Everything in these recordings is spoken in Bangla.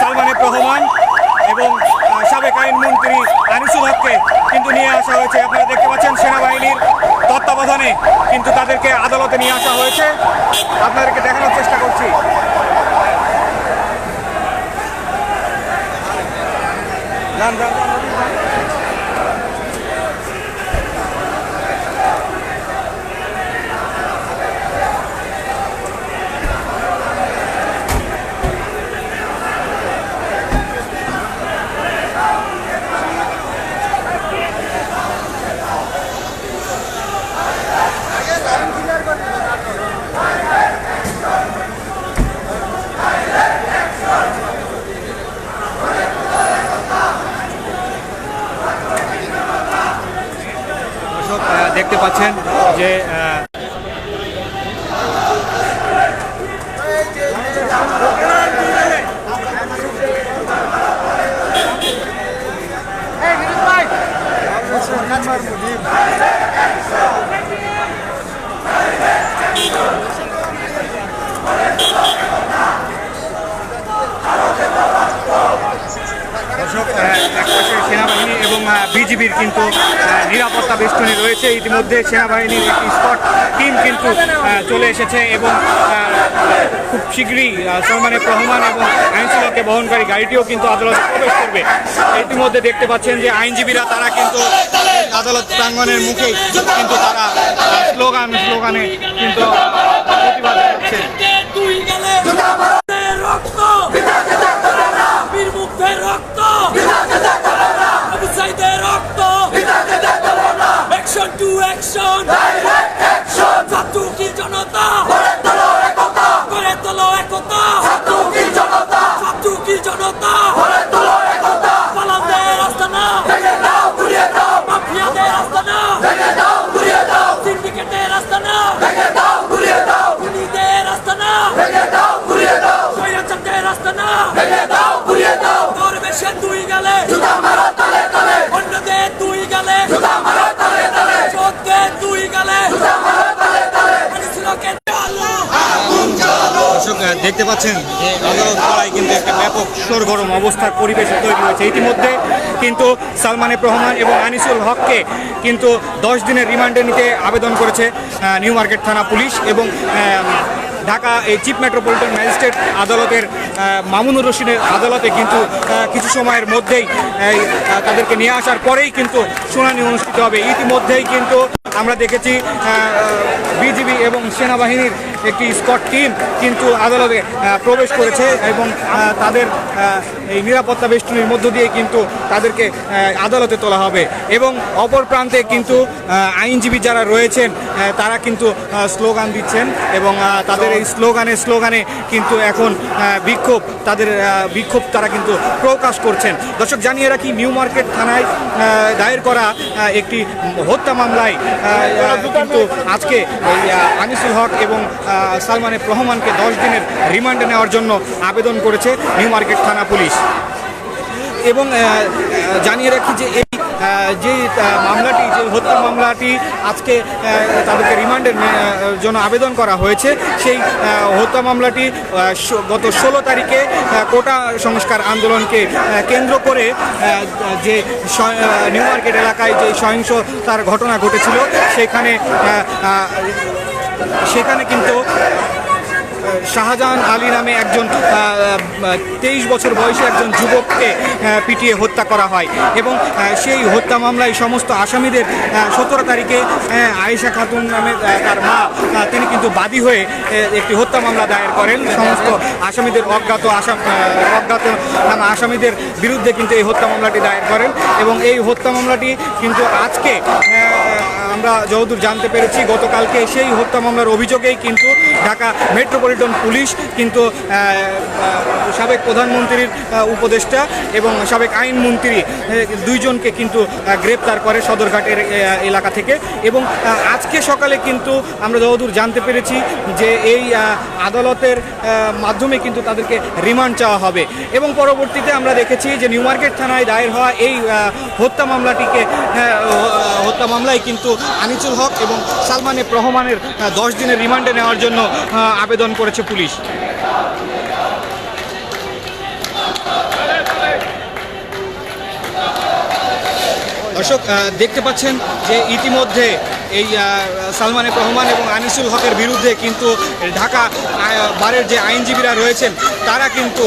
সালমান এফ রহমান এবং সাবেক আইনমন্ত্রী আনিসুল হককে কিন্তু নিয়ে আসা হয়েছে। আপনারা দেখতে পাচ্ছেন সেনাবাহিনীর তত্ত্বাবধানে কিন্তু তাদেরকে আদালতে নিয়ে আসা হয়েছে। আপনাদেরকে দেখানোর চেষ্টা করছি। দেখতে পাচ্ছেন যে সেনাবাহিনী এবং বিজিবির কিন্তু নিরাপত্তা বেষ্টনী রয়েছে। ইতিমধ্যে সেনাবাহিনীর একটি স্কট টিম কিন্তু চলে এসেছে এবং খুব শীঘ্রই সালমান এফ রহমান এবং আনিসুল হককে বহনকারী গাড়িটিও কিন্তু আদালতে প্রবেশ করবে। ইতিমধ্যে দেখতে পাচ্ছেন যে আইনজীবীরা তারা কিন্তু আদালত প্রাঙ্গণের মুখেই কিন্তু তারা স্লোগানে কিন্তু প্রতিবাদ করছে। Action to action, direct action. ছাত্র কি জনতা, গড়ে তোলো একতা, গড়ে তোলো একতা। ছাত্র কি জনতা, ছাত্র কি জনতা, গড়ে তোলো একতা। পালাদের আস্তানা, ভেঙে দাও, ঘুরিয়ে দাও। মাফিয়াদের আস্তানা, ভেঙে দাও, ঘুরিয়ে দাও। সিন্ডিকেটের আস্তানা, ভেঙে দাও, ঘুরিয়ে দাও। খুনিদের আস্তানা, ভেঙে দাও, ঘুরিয়ে দাও। স্বৈরাচারদের আস্তানা, ভেঙে দাও, ঘুরিয়ে দাও। দরবেশের দুই গালে, জুতা মারো তালে তালে। অন্যদের দুই গালে, জুতা মারো তালে তালে। চোদ্দের দুই গালে, জুতা মারো তালে তালে। আনিসুলকে দেখতে পাচ্ছেন যে আদালত পাড়ায় কিন্তু একটা ব্যাপক সরগরম অবস্থার পরিবেশ তৈরি হয়েছে। ইতিমধ্যে কিন্তু সালমান এফ রহমান এবং আনিসুল হককে কিন্তু 10 দিনের রিমান্ডে নিতে আবেদন করেছে নিউ মার্কেট থানা পুলিশ এবং ঢাকা এই চিফ মেট্রোপলিটন ম্যাজিস্ট্রেট আদালতের মামুনুর রশিদের আদালতে কিন্তু কিছু সময়ের মধ্যেই তাদেরকে নিয়ে আসার পরেই কিন্তু শুনানি অনুষ্ঠিত হবে। ইতিমধ্যেই কিন্তু আমরা দেখেছি বিজিবি এবং সেনাবাহিনীর একটি স্কট টিম কিন্তু আদালতে প্রবেশ করেছে এবং তাদের এই নিরাপত্তা বেষ্টনীর মধ্য দিয়ে কিন্তু তাদেরকে আদালতে তোলা হবে এবং অপর প্রান্তে কিন্তু আইনজীবী যারা রয়েছেন তারা কিন্তু স্লোগান দিচ্ছেন এবং তাদের এই স্লোগানে কিন্তু এখন বিক্ষোভ তারা কিন্তু প্রকাশ করছেন। দর্শক জানিয়ে রাখি, নিউ মার্কেট থানায় দায়ের করা একটি হত্যা মামলায় কিন্তু আজকে আনিসুল হক এবং সালমান এফ রহমানকে 10 দিনের রিমান্ডে নেওয়ার জন্য আবেদন করেছে নিউ মার্কেট থানা পুলিশ। এবং জানিয়ে রাখি যে এই যে মামলাটি, যে হত্যা মামলাটি আজকে তাদেরকে রিমান্ডের জন্য আবেদন করা হয়েছে, সেই হত্যা মামলাটি গত 16 তারিখে কোটা সংস্কার আন্দোলনকে কেন্দ্র করে যে নিউ মার্কেট এলাকায় যে সহিংসতার ঘটনা ঘটেছিল সেখানে কিন্তু শাহজাহান আলী নামে একজন 23 বছর বয়সী একজন যুবককে পিটিয়ে হত্যা করা হয় এবং সেই হত্যা মামলায় সমস্ত আসামিদের 17 তারিখে আয়েশা খাতুন নামে তার মা তিনি কিন্তু বাদী হয়ে একটি হত্যা মামলা দায়ের করেন। সমস্ত আসামিদের অজ্ঞাত আসামিদের বিরুদ্ধে কিন্তু এই হত্যা মামলাটি দায়ের করেন এবং এই হত্যা মামলাটি কিন্তু আজকে আমরা যতদূর জানতে পেরেছি গতকালকে সেই হত্যা মামলার অভিযোগেই কিন্তু ঢাকা মেট্রোপলিটন পুলিশ কিন্তু সাবেক প্রধানমন্ত্রীর উপদেষ্টা এবং সাবেক আইনমন্ত্রী দুইজনকে কিন্তু গ্রেপ্তার করে সদরঘাটের এলাকা থেকে এবং আজকে সকালে কিন্তু আমরা যতদূর জানতে পেরেছি যে এই আদালতের মাধ্যমে কিন্তু তাদেরকে রিমান্ড চাওয়া হবে এবং পরবর্তীতে আমরা দেখেছি যে নিউ মার্কেট থানায় দায়ের হওয়া এই হত্যা মামলায় কিন্তু আনিসুল হক এবং সালমান এফ রহমানের 10 দিনের রিমান্ডে নেওয়ার জন্য আবেদন করেছে পুলিশ। দর্শক দেখতে পাচ্ছেন যে ইতিমধ্যে এই সালমান এফ রহমান এবং আনিসুল হকের বিরুদ্ধে কিন্তু ঢাকা বারের যে আইনজীবীরা রয়েছেন তারা কিন্তু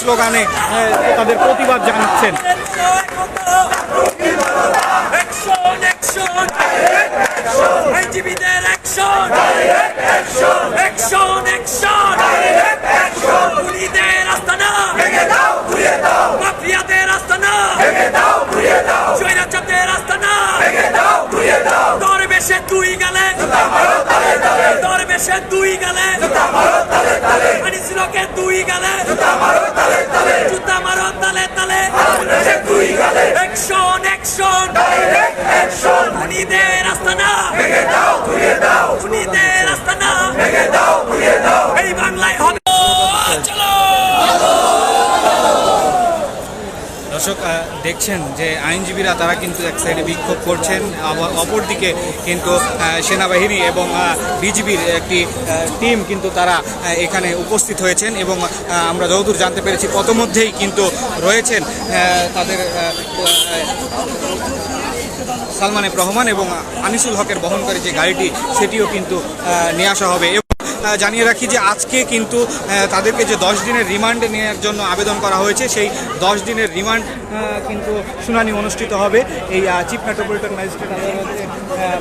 স্লোগানে তাদের প্রতিবাদ জানাচ্ছেন। আইনজীবীদের অ্যাকশন, অ্যাকশন, অ্যাকশন, খুনিদের আস্তানা ভেঙে দাও, ঘুরিয়ে দাও, মাফিয়াদের আস্তানা ভেঙে দাও, ঘুরিয়ে দাও, স্বৈরাচারদের আস্তানা ভেঙে দাও, ঘুরিয়ে দাও, দরবেশে দুই গালে জুতা মারো তালে তালে, দরবেশে দুই গালে জুতা মারো তালে তালে, আনিসুলকে দুই গালে জুতা মারো তালে তালে, জুতা মারো তালে তালে, দরবেশে দুই গালে, অ্যাকশন, অ্যাকশন, ডাইরেক্ট অ্যাকশন, খুনিদের আস্তানা ভেঙে দাও, ঘুরিয়ে দাও, খুনিদের আস্তানা ভেঙে দাও, ঘুরিয়ে দাও, এই বাংলায় হবে। চলো দর্শক দেখছেন যে আইনজীবীরা তারা কিন্তু এক সাইডে বিক্ষোভ করছেন, আবার অপরদিকে কিন্তু সেনাবাহিনী এবং বিজিবির একটি টিম কিন্তু তারা এখানে উপস্থিত হয়েছেন এবং আমরা যতদূর জানতে পেরেছি পথমধ্যেই কিন্তু রয়েছেন তাদের সালমান এফ রহমান এবং আনিসুল হকের বহনকারী যে গাড়িটি সেটিও কিন্তু নিয়ে আসা হবে। জানিয়ে রাখি যে আজকে কিন্তু তাদেরকে যে 10 দিনের রিমান্ডে নেওয়ার জন্য আবেদন করা হয়েছে সেই 10 দিনের রিমান্ড কিন্তু শুনানি অনুষ্ঠিত হবে এই চিফ মেট্রোপলিটন ম্যাজিস্ট্রেট আদালতে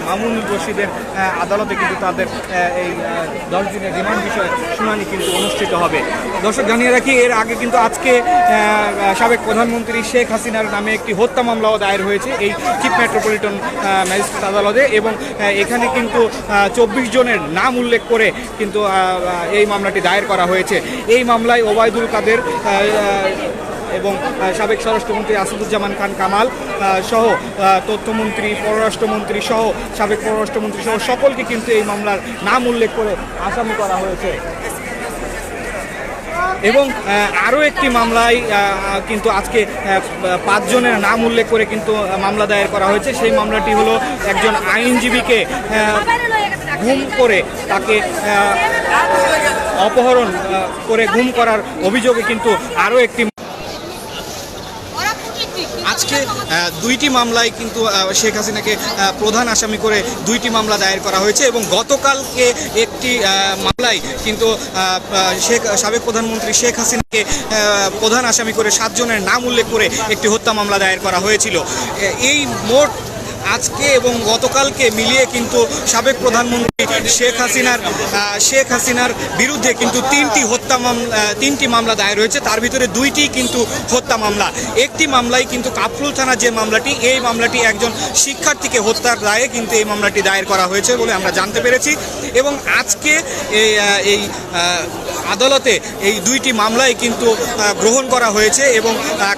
মামুনুল রশিদের আদালতে কিন্তু তাদের এই 10 দিনের রিমান্ড বিষয়ে শুনানি কিন্তু অনুষ্ঠিত হবে। দর্শক জানিয়ে রাখি এর আগে কিন্তু আজকে সাবেক প্রধানমন্ত্রী শেখ হাসিনার নামে একটি হত্যা মামলাও দায়ের হয়েছে এই চিফ মেট্রোপলিটন ম্যাজিস্ট্রেট আদালতে এবং এখানে কিন্তু 24 জনের নাম উল্লেখ করে কিন্তু এই মামলাটি দায়ের করা হয়েছে। এই মামলায় ওবায়দুল কাদের এবং সাবেক স্বরাষ্ট্রমন্ত্রী আসাদুজ্জামান খান কামাল সহ তথ্যমন্ত্রী, পররাষ্ট্রমন্ত্রী সহ সাবেক পররাষ্ট্রমন্ত্রী সহ সকলকে কিন্তু এই মামলার নাম উল্লেখ করে আসামি করা হয়েছে এবং আরও একটি মামলায় কিন্তু আজকে 5 জনের নাম উল্লেখ করে কিন্তু মামলা দায়ের করা হয়েছে। সেই মামলাটি হলো একজন আইনজীবীকে গুম করে তাকে অপহরণ করে গুম করার অভিযোগে কিন্তু আরও একটি আজকে 2টি মামলায় কিন্তু শেখ হাসিনাকে প্রধান আসামি করে 2টি মামলা দায়ের করা হয়েছে এবং গতকালকে একটি মামলায় কিন্তু সাবেক প্রধানমন্ত্রী শেখ হাসিনাকে প্রধান আসামি করে 7 জনের নাম উল্লেখ করে একটি হত্যা মামলা দায়ের করা হয়েছিল। এই মোট আজকে এবং গতকালকে মিলিয়ে কিন্তু সাবেক প্রধানমন্ত্রী শেখ হাসিনার বিরুদ্ধে কিন্তু 3টি মামলা দায়ের হয়েছে, তার ভিতরে 2টি কিন্তু হত্যা মামলা। একটি মামলায় কিন্তু কাফরুল থানা যে মামলাটি, এই মামলাটি একজন শিক্ষার্থীকে হত্যার দায়ে কিন্তু এই মামলাটি দায়ের করা হয়েছে বলে আমরা জানতে পেরেছি এবং আজকে এই আদালতে এই 2টি মামলাই কিন্তু গ্রহণ করা হয়েছে এবং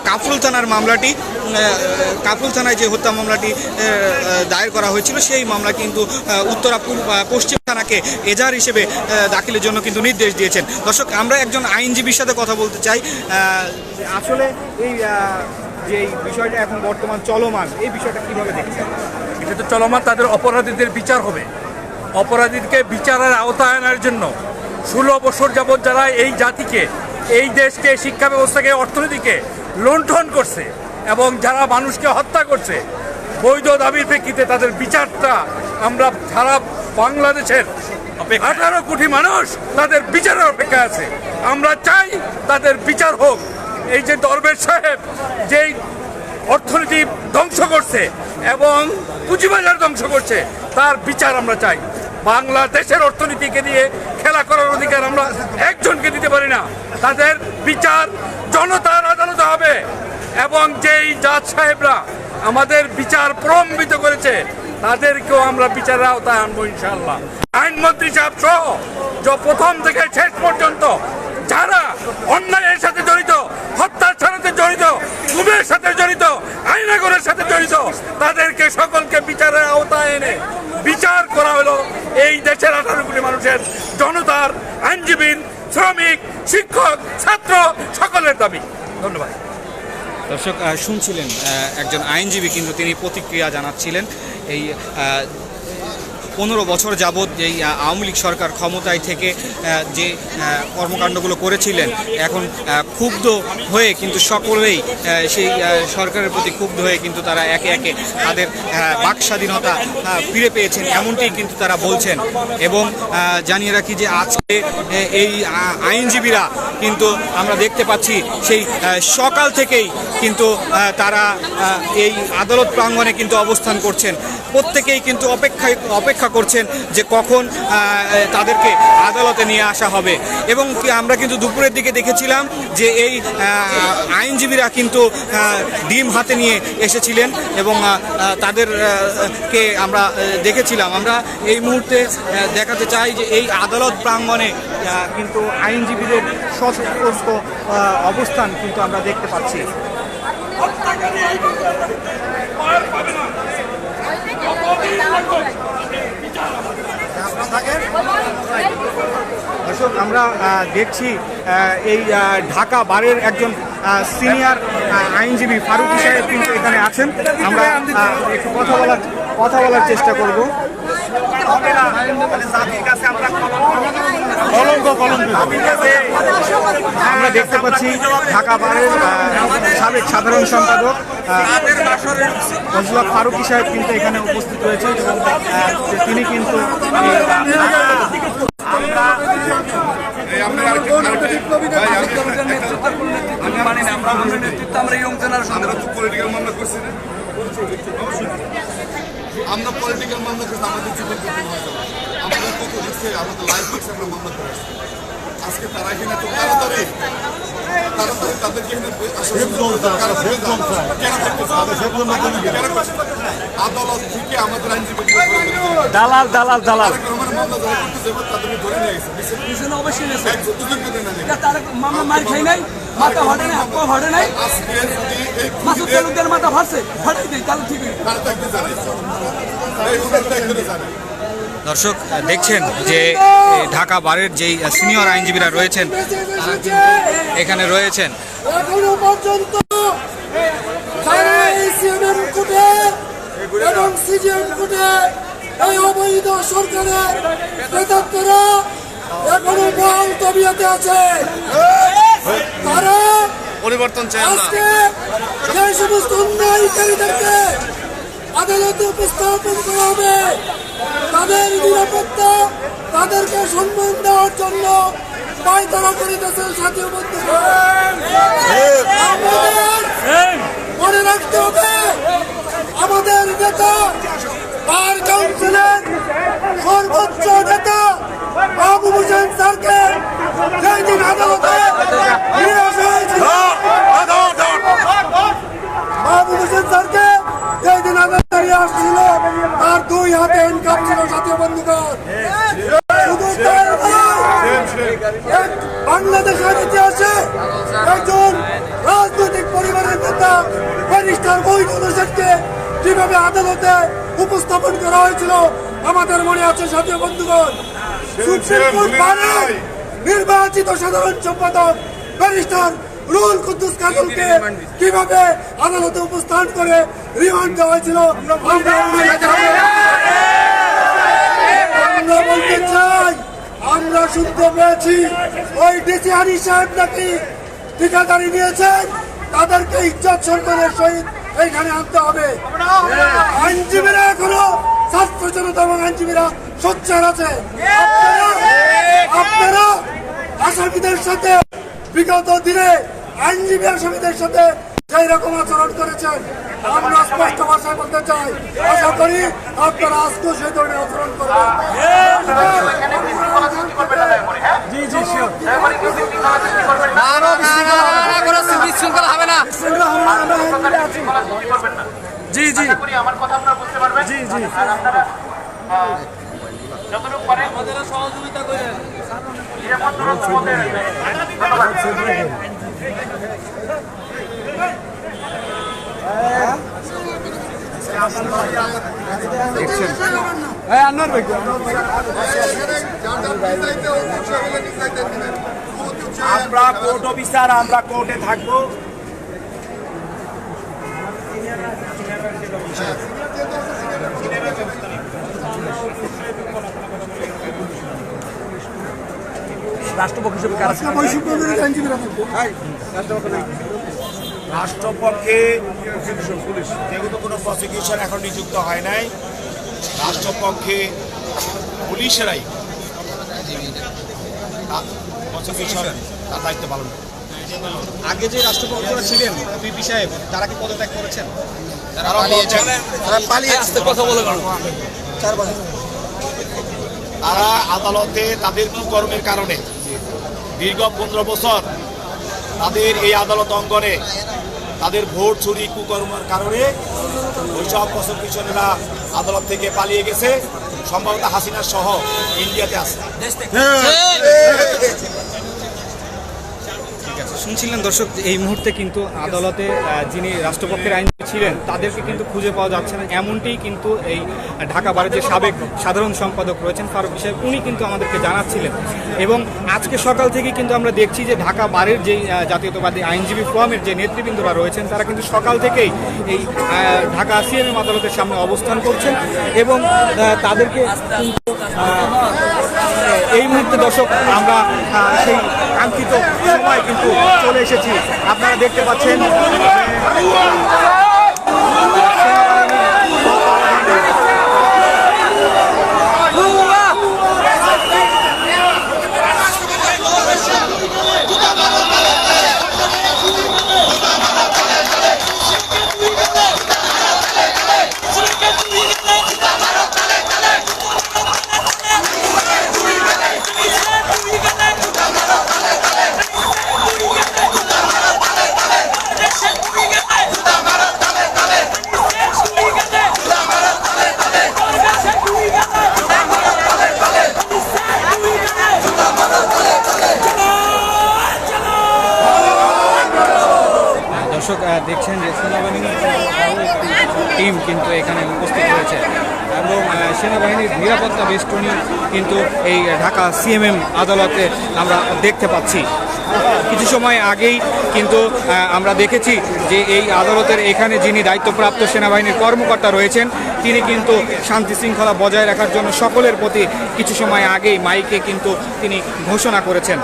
কাফরুল থানার মামলাটি, কাফরুল থানায় যে হত্যা মামলাটি দায়ের করা হয়েছিল সেই মামলা কিন্তু উত্তরা পশ্চিম থানাকে এজাহার হিসেবে দাখিলের জন্য কিন্তু নির্দেশ দিয়েছেন। দর্শক আমরা একজন আইনজীবীর সাথে কথা বলতে চাই, আসলে এই যে বিষয়টা এখন বর্তমান চলমান এই বিষয়টা কীভাবে দেখছেন? এটা তো চলমান, তাদের অপরাধীদের বিচার হবে, অপরাধীকে বিচারের আওতায় আনার জন্য 16 বছর যাবৎ যারা এই জাতিকে, এই দেশকে, শিক্ষা ব্যবস্থাকে, অর্থনীতিকে লুণ্ঠন করছে এবং যারা মানুষকে হত্যা করছে বৈধ দাবির প্রেক্ষিতে তাদের বিচারটা আমরা সারা বাংলাদেশের 18 কোটি মানুষ তাদের বিচারের অপেক্ষায় আছে। আমরা চাই তাদের বিচার হোক। এই যে দরবেশ সাহেব যেই অর্থনীতি ধ্বংস করছে এবং পুঁজিবাজার ধ্বংস করছে তার বিচার আমরা চাই। বাংলাদেশের অর্থনীতিকে দিয়ে খেলা করার অধিকার আমরা একজনকে দিতে পারি না। তাদের বিচার জনতার আদালতে হবে এবং যেই জাজ সাহেবরা আমাদের বিচার প্রলম্বিত করেছে তাদেরকেও আমরা বিচারের আওতায় আনবো ইনশাআল্লাহ। আইনমন্ত্রী সাহেব সহ প্রথম থেকে শেষ পর্যন্ত যারা অন্যায়ের সাথে জড়িত, হত্যার সাথে জড়িত, গুমের সাথে জড়িত, আইনাগরের সাথে জড়িত তাদেরকে সকলকে বিচারের আওতায় এনে বিচার করা হলো এই দেশের 18 কোটি মানুষের, জনতার, আইনজীবী, শ্রমিক, শিক্ষক, ছাত্র সকলের দাবি। ধন্যবাদ। দর্শক শুনছিলেন একজন আইনজীবী কিন্তু তিনি প্রতিক্রিয়া জানাচ্ছিলেন এই 15 বছর যাবৎ যেই আওয়ামী লীগ সরকার ক্ষমতায় থেকে যে কর্মকাণ্ডগুলো করেছিলেন, এখন ক্ষুব্ধ হয়ে কিন্তু সকলেই সেই সরকারের প্রতি ক্ষুব্ধ হয়ে কিন্তু তারা একে একে তাদের বাক স্বাধীনতা ফিরে পেয়েছেন, এমনটি কিন্তু তারা বলছেন। এবং জানিয়ে রাখি যে আজকে এই আইনজীবীরা কিন্তু আমরা দেখতে পাচ্ছি সেই সকাল থেকেই কিন্তু তারা এই আদালত প্রাঙ্গণে কিন্তু অবস্থান করছেন। প্রত্যেকেই কিন্তু অপেক্ষা করছেন যে কখন তাদেরকে আদালতে নিয়ে আসা হবে। এবং আমরা কিন্তু দুপুরের দিকে দেখেছিলাম যে এই আইনজীবীরা কিন্তু ডিম হাতে নিয়ে এসেছিলেন এবং তাদেরকে আমরা দেখেছিলাম। আমরা এই মুহূর্তে দেখাতে চাই যে এই আদালত প্রাঙ্গণে কিন্তু আইনজীবীদের সশস্ত্র অবস্থান কিন্তু আমরা দেখতে পাচ্ছি। দর্শক, আমরা দেখছি এই ঢাকা বারের একজন সিনিয়র আইনজীবী ফারুকী সাহেব কিন্তু এখানে আছেন। আমরা একটু কথা বলার চেষ্টা করব। আমরা দেখতে পাচ্ছি ঢাকা বারের সাবেক সাধারণ সম্পাদক ফজলুল ফারুকী সাহেব কিন্তু এখানে উপস্থিত রয়েছেন এবং তিনি কিন্তু আমরা পলিটিক্যাল মামলা করছি, আমাদের জীবন আমরা কত দিচ্ছে, আমাদের লাইফ দিচ্ছে, আমরা মামলা করে আসছি। আজকে তারা এখানে তো তাড়াতাড়ি তাদেরকে আদালত থেকে আমাদের আইনজীবী দালাল দালাল দালাল মামলা যারা করতে যাবে তাদেরকে ধরে নিয়ে গেছে। অবশ্যই মামলা মার খাই নাই, মাথা হটে নাই, হাত পা হটে নাই। আজকে যদি এই মাসুদ তালুকদার মাথা ফাটছে, ফাটাই দিই তাহলে ঠিক হয়ে তারা দেখতে জানে, এই ওনার দেখতে জানে। দর্শক দেখছেন যে ঢাকা বারের যেই সিনিয়র আইনজীবীরা রয়েছেন তারা কিন্তু এখানে রয়েছেন। এখনো পর্যন্ত যারা এই সিএমএম কোর্টে এবং সিজিএম কোর্টে এই অবৈধ সরকারের প্রেতাত্মরা এখনো বহাল তবিয়তে আছে। তারা পরিবর্তন চাই আমরা। আজকে যে সমস্ত অন্যায়কারীদেরকে আদালতে উপস্থাপন করা হবে, তাদের নিরাপত্তা, তাদেরকে সম্মান দেওয়ার জন্য পায়তারা করিতেছেন সাথী বন্ধুরা। আমাদের মনে রাখতে হবে, আমাদের নেতা বার কাউন্সিলের সর্বোচ্চ নেতা মাহবুব হোসেন স্যারকে যেই দিন আদালতে নিয়ে আসা হয়েছিল, মাহবুব হোসেন স্যারকে যেই দিন আদালতে নিয়ে আসছিল, তার 2 হাতে হ্যান্ডকাপ ছিল সাথী বন্ধুগণ। শুধু তাই নয়, বাংলাদেশের ইতিহাসে একজন রাজনৈতিক পরিবারের নেতা ব্যারিস্টার মহিদুল হোসেনকে কিভাবে আদালতে উপস্থাপন করা হয়েছিল আমাদের মনে আছে সাথী বন্ধুগণ। সুপ্রিম কোর্ট বারের নির্বাচিত সাধারণ সম্পাদক ব্যারিস্টার রুহুল কুদ্দুস কাজলকে কিভাবে আদালতে উপস্থান করে রিমান্ড দেওয়া হয়েছিল আমরা বলতে চাই। আমরা শুনতে পেয়েছি ওই ডিসি হানি সাহেব নাকি ঠিকাদারি নিয়েছেন, তাদেরকে ইজ্জত সরকারের সহিত এইখানে আনতে হবে। আইনজীবীরা এখনো ছাত্র জনতা এবং আইনজীবীরা সোচ্চার আছে। আপনারা আসামিদের সাথে বিগত দিনে আইনজীবী আসামিদের সাথে যেই রকম আচরণ করেছেন, আমরা স্পষ্ট ভাষায় বলতে চাই, আশা করি আপনারা আজকেও সেই ধরনের আচরণ করবেন। জি জি আমার কথা আপনারা বুঝতে পারবেন। জি জি যতটুকু পারেন আমাদের সহযোগিতা করেন। আমরা কোর্ট অফিসার, আমরা কোর্টে থাকবো। রাষ্ট্রপক্ষ হিসেবে কারা আজকে বৈষম্য বিরোধী আইনজীবীরা থাকবে। রাষ্ট্রপক্ষে যেহেতু কোনো প্রসিকিউশন এখন নিযুক্ত হয় নাই, রাষ্ট্রপক্ষে পুলিশেরাই প্রসিকিউশন তার দায়িত্ব পালন করে। আগে যে রাষ্ট্রপক্ষরা ছিলেন পিপি সাহেব, তারা কি পদত্যাগ করেছেন? তারা পালিয়েছে। কথা বলে তারা আদালতে তাদের কুকর্মের কারণে দীর্ঘ 15 বছর তাদের এই আদালত অঙ্গনে তাদের ভোট চুরি কুকর্মের কারণে ওইসব প্রসিকিউশনেরা আদালত থেকে পালিয়ে গেছে, সম্ভবত হাসিনা সহ ইন্ডিয়াতে আছে। শুনছিলেন দর্শক, এই মুহূর্তে কিন্তু আদালতে যিনি রাষ্ট্রপক্ষের আইনজীবী ছিলেন তাদেরকে কিন্তু খুঁজে পাওয়া যাচ্ছে না, এমনটি কিন্তু এই ঢাকা বারের যে সাবেক সাধারণ সম্পাদক রয়েছেন ফারুক সাহেব, উনি কিন্তু আমাদেরকে জানাচ্ছিলেন। এবং আজকে সকাল থেকে কিন্তু আমরা দেখছি যে ঢাকা বারের যে জাতীয়তাবাদী আইনজীবী ফোরামের যে নেতৃবৃন্দরা রয়েছেন তারা কিন্তু সকাল থেকেই এই ঢাকা সিএমএম আদালতের সামনে অবস্থান করছেন এবং তাদেরকে কিন্তু এই মুহূর্তে দর্শক আমরা সেই কাঙ্ক্ষিত সময় কিন্তু চলে এসেছি। আপনারা দেখতে পাচ্ছেন দর্শক দেখছেন যে সেনাবাহিনীর টিম কিন্তু এখানে উপস্থিত হয়েছে এবং সেনাবাহিনীর নিরাপত্তা বেষ্টনী কিন্তু এই ঢাকা সিএমএম আদালতে আমরা দেখতে পাচ্ছি। কিছু সময় আগেই কিন্তু আমরা দেখেছি যে এই আদালতের এখানে যিনি দায়িত্বপ্রাপ্ত সেনাবাহিনীর কর্মকর্তা রয়েছেন তিনি কিন্তু শান্তি শৃঙ্খলা বজায় রাখার জন্য সকলের প্রতি কিছু সময় আগেই মাইকে কিন্তু তিনি ঘোষণা করেছেন।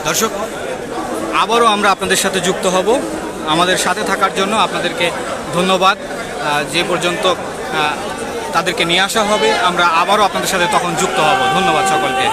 দর্শক, আবারও আমরা আপনাদের সাথে যুক্ত হব। আমাদের সাথে থাকার জন্য আপনাদেরকে ধন্যবাদ। যে পর্যন্ত তাদেরকে নিয়ে আসা হবে আমরা আবারও আপনাদের সাথে তখন যুক্ত হব। ধন্যবাদ সকলকে।